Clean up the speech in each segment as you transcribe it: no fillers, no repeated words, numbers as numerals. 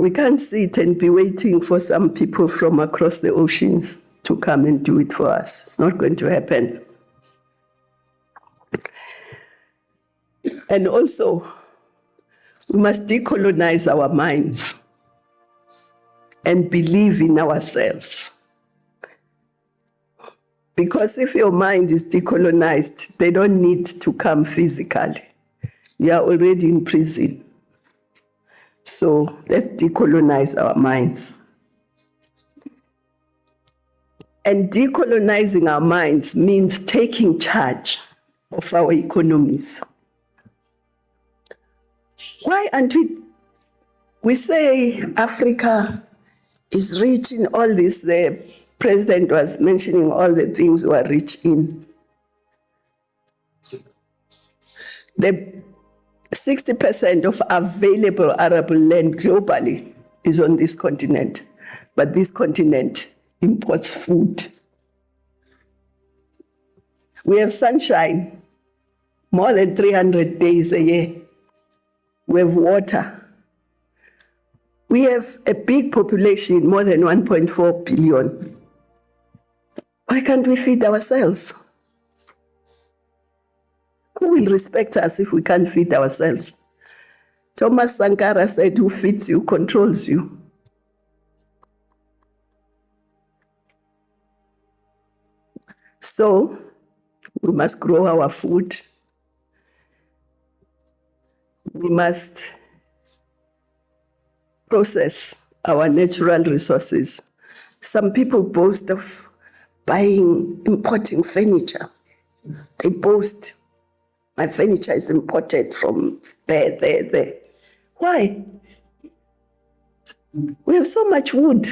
We can't sit and be waiting for some people from across the oceans to come and do it for us. It's not going to happen. And also, we must decolonize our minds and believe in ourselves. Because if your mind is decolonized, they don't need to come physically. You are already in prison. So let's decolonize our minds. And decolonizing our minds means taking charge of our economies. Why aren't we say Africa is rich in all this? The president was mentioning all the things we are rich in. The 60% of available arable land globally is on this continent, but this continent imports food. We have sunshine more than 300 days a year. We have water. We have a big population, more than 1.4 billion. Why can't we feed ourselves? Who will respect us if we can't feed ourselves? Thomas Sankara said, who feeds you controls you. So we must grow our food. We must process our natural resources. Some people boast of importing furniture. They boast, my furniture is imported from there. Why? We have so much wood.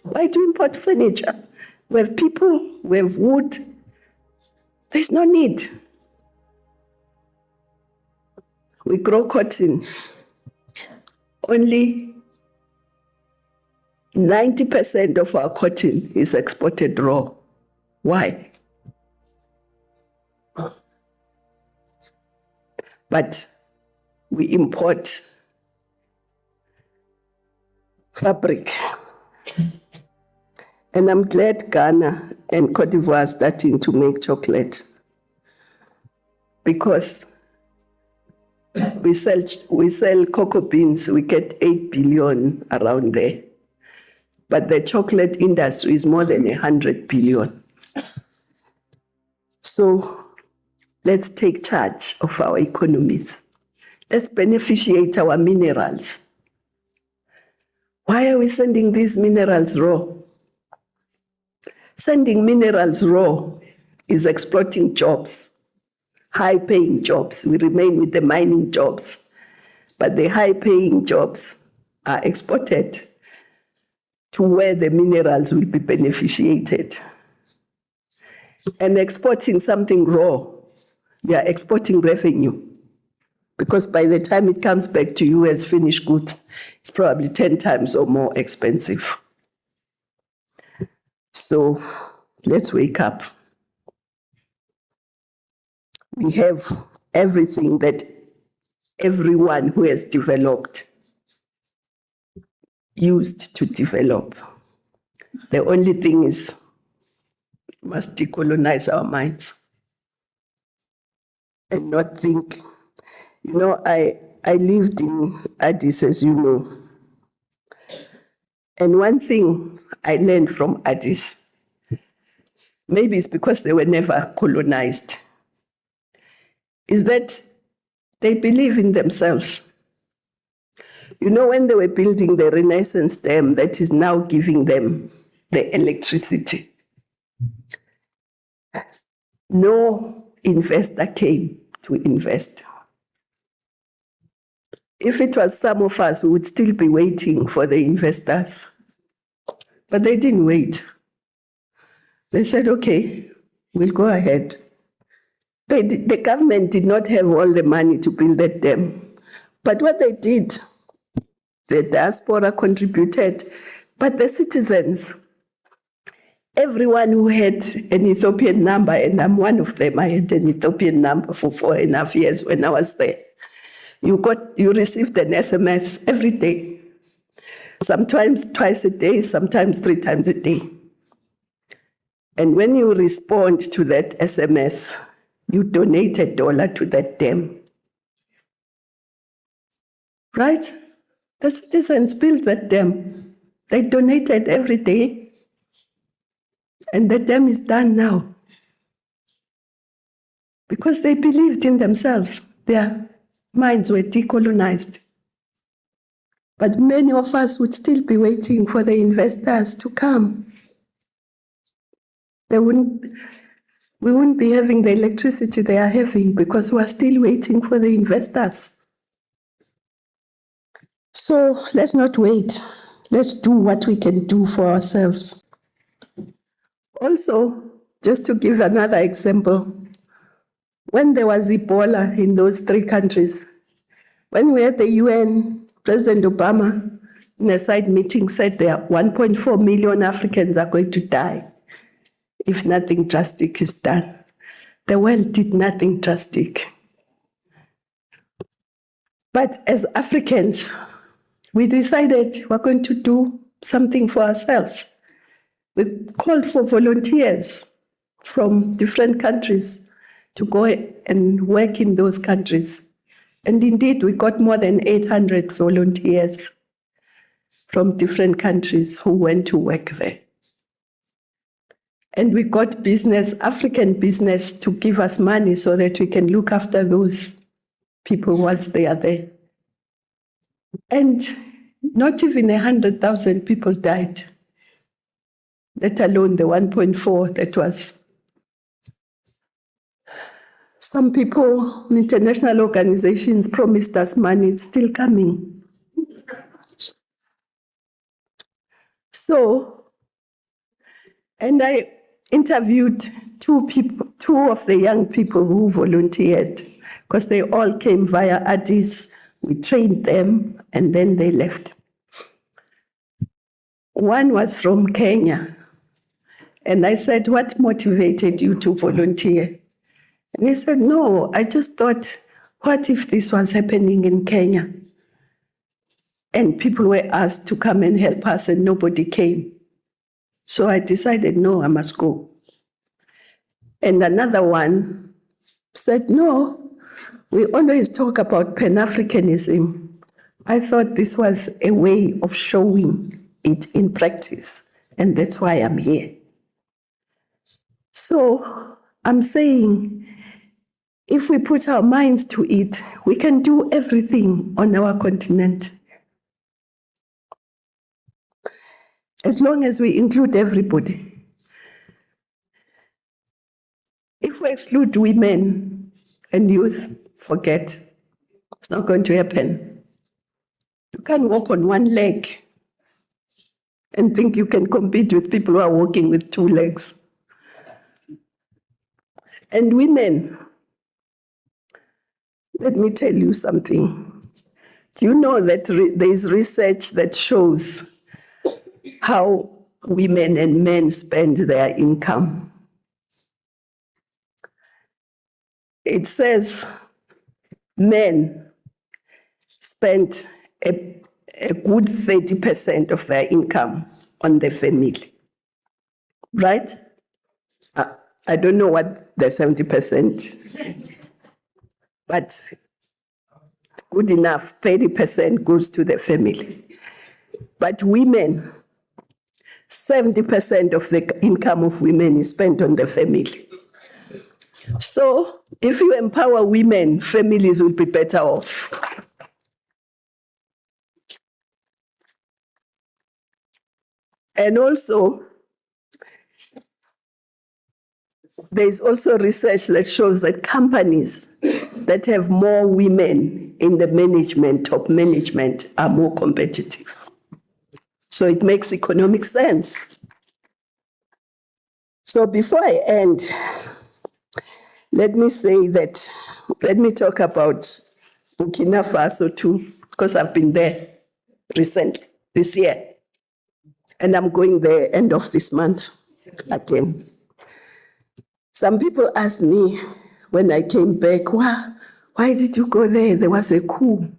Why do you import furniture? We have people, we have wood. There's no need. We grow cotton. Only 90% of our cotton is exported raw. Why? But we import fabric. And I'm glad Ghana and Cote d'Ivoire are starting to make chocolate, because we sell cocoa beans, we get 8 billion around there. But the chocolate industry is more than 100 billion. So let's take charge of our economies. Let's beneficiate our minerals. Why are we sending these minerals raw? Sending minerals raw is exploiting jobs, high-paying jobs. We remain with the mining jobs, but the high-paying jobs are exported to where the minerals will be beneficiated. And exporting something raw, they are exporting revenue, because by the time it comes back to you as finished good, it's probably 10 times or more expensive. So let's wake up. We have everything that everyone who has developed used to develop. The only thing is, we must decolonize our minds and not think. You know, I lived in Addis, as you know. And one thing I learned from Addis, maybe it's because they were never colonized, is that they believe in themselves. You know, when they were building the Renaissance Dam that is now giving them the electricity, no investor came to invest. If it was some of us, we would still be waiting for the investors. But they didn't wait. They said, okay, we'll go ahead. The government did not have all the money to build that dam. But what they did, the diaspora contributed, but the citizens, everyone who had an Ethiopian number, and I'm one of them, I had an Ethiopian number for 4.5 years when I was there. You received an SMS every day. sometimes twice a day, sometimes 3 times a day. And when you respond to that SMS, you donate $1 to that dam. Right? The citizens built that dam. They donated every day, and the dam is done now. Because they believed in themselves. Their minds were decolonized. But many of us would still be waiting for the investors to come. We wouldn't be having the electricity they are having because we are still waiting for the investors. So let's not wait. Let's do what we can do for ourselves. Also, just to give another example, when there was Ebola in those 3 countries, when we had the UN, President Obama, in a side meeting, said there are 1.4 million Africans are going to die if nothing drastic is done. The world did nothing drastic. But as Africans, we decided we're going to do something for ourselves. We called for volunteers from different countries to go and work in those countries. And indeed, we got more than 800 volunteers from different countries who went to work there. And we got business, African business, to give us money so that we can look after those people once they are there. And not even 100,000 people died, let alone the 1.4 that was. Some people, international organizations promised us money, it's still coming. So, and I interviewed 2 of the young people who volunteered, because they all came via Addis. We trained them, and then they left. One was from Kenya, and I said, what motivated you to volunteer? And he said, no, I just thought, what if this was happening in Kenya? And people were asked to come and help us, and nobody came. So I decided, no, I must go. And another one said, no, we always talk about Pan-Africanism. I thought this was a way of showing it in practice, and that's why I'm here. So I'm saying, if we put our minds to it, we can do everything on our continent. As long as we include everybody. If we exclude women and youth, forget. It's not going to happen. You can't walk on one leg and think you can compete with people who are walking with 2 legs. And women, let me tell you something. Do you know that there is research that shows how women and men spend their income? It says men spend a good 30% of their income on the family, right? I don't know what the 70%, but it's good enough. 30% goes to the family. But women, 70% of the income of women is spent on the family. So if you empower women, families will be better off. And also, there is also research that shows that companies that have more women in the management, top management, are more competitive. So it makes economic sense. So before I end, let me talk about Burkina Faso too, because I've been there recently, this year. And I'm going there end of this month again. Some people asked me when I came back, why did you go there? There was a coup.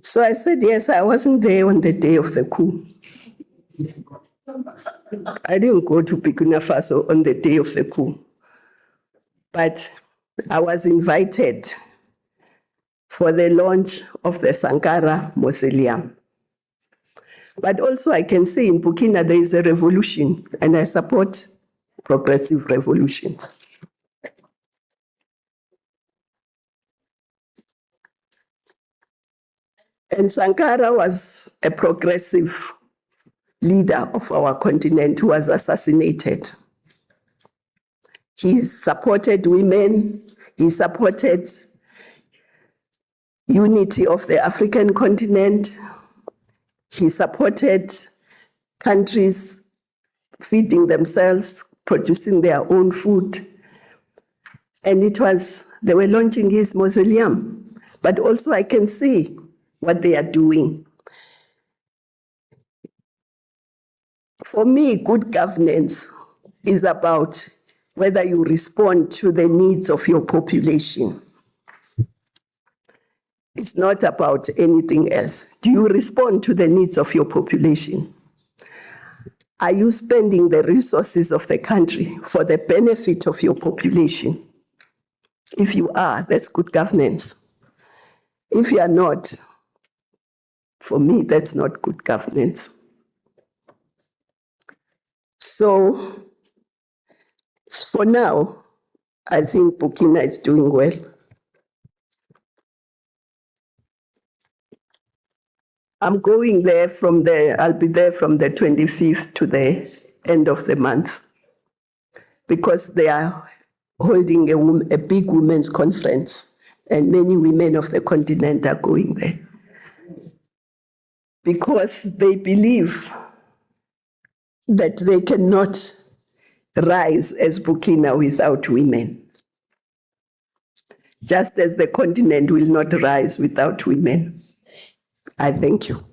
So I said, yes, I wasn't there on the day of the coup. I didn't go to Burkina Faso on the day of the coup, but I was invited for the launch of the Sankara Mausoleum. But also I can say in Burkina there is a revolution, and I support progressive revolutions. And Sankara was a progressive leader of our continent who was assassinated. He supported women, he supported unity of the African continent, he supported countries feeding themselves, producing their own food. And they were launching his mausoleum. But also I can see what they are doing. For me, good governance is about whether you respond to the needs of your population. It's not about anything else. Do you respond to the needs of your population? Are you spending the resources of the country for the benefit of your population? If you are, that's good governance. If you are not, for me, that's not good governance. So, for now, I think Burkina is doing well. I'm going there I'll be there from the 25th to the end of the month, because they are holding a big women's conference, and many women of the continent are going there. Because they believe that they cannot rise as Burkina without women, just as the continent will not rise without women. I thank you.